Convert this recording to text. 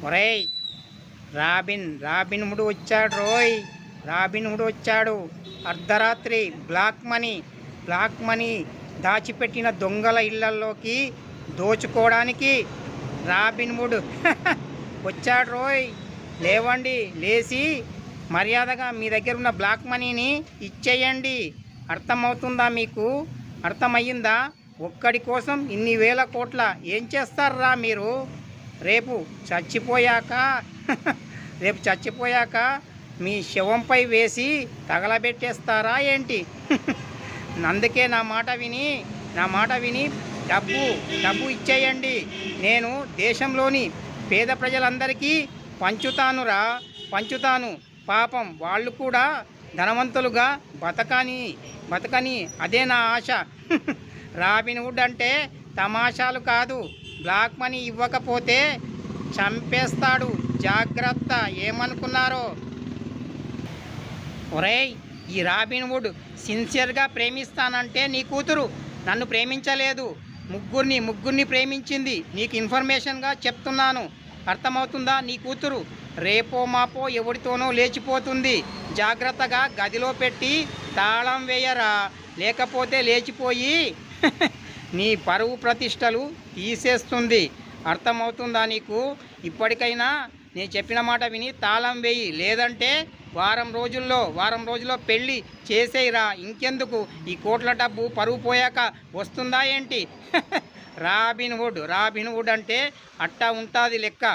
ఒరేయ్, robin hood వచ్చాడు రోయ్. Robin hood వచ్చాడు. అర్ధరాత్రి బ్లాక్ మనీ దాచిపెట్టిన దొంగల ఇళ్లలోకి దోచుకోవడానికి రాబిన్ హుడ్ వచ్చాడు రోయ్. లేవండి, లేచి మర్యాదగా మీ దగ్గర ఉన్న బ్లాక్ మనీని ఇచ్చేయండి. అర్థమవుతుందా మీకు? అర్థమయ్యిందా? ఒక్కడి కోసం ఇన్ని వేల కోట్ల ఏం చేస్తారా మీరు? రేపు చచ్చిపోయాక రేపు చచ్చిపోయాక మీ శవంపై వేసి తగలబెట్టేస్తారా ఏంటి? అందుకే నా మాట విని డబ్బు ఇచ్చేయండి. నేను దేశంలోని పేద ప్రజలందరికీ పంచుతాను. పాపం వాళ్ళు కూడా ధనవంతులుగా బతకని అదే నా ఆశ. రాబిన్ హుడ్ అంటే తమాషాలు కాదు. బ్లాక్ మనీ ఇవ్వకపోతే చంపేస్తాడు. జాగ్రత్త. ఏమనుకున్నారో? ఒరేయ్, ఈ రాబిన్ హుడ్ సిన్సియర్గా ప్రేమిస్తానంటే నీ కూతురు నన్ను ప్రేమించలేదు. ముగ్గురిని ప్రేమించింది. నీకు ఇన్ఫర్మేషన్గా చెప్తున్నాను. అర్థమవుతుందా? నీ కూతురు రేపో మాపో ఎవరితోనో లేచిపోతుంది. జాగ్రత్తగా గదిలో పెట్టి తాళం వేయరా, లేకపోతే లేచిపోయి నీ పరువు ప్రతిష్టలు తీసేస్తుంది. అర్థమవుతుందా నీకు? ఇప్పటికైనా నేను చెప్పిన మాట విని తాళం వేయి. లేదంటే వారం రోజుల్లో పెళ్ళి చేసేయిరా. ఇంకెందుకు ఈ కోట్ల డబ్బు పరువు పోయాక వస్తుందా ఏంటి? రాబిన్ హుడ్ అంటే అట్టా ఉంటుంది లెక్క.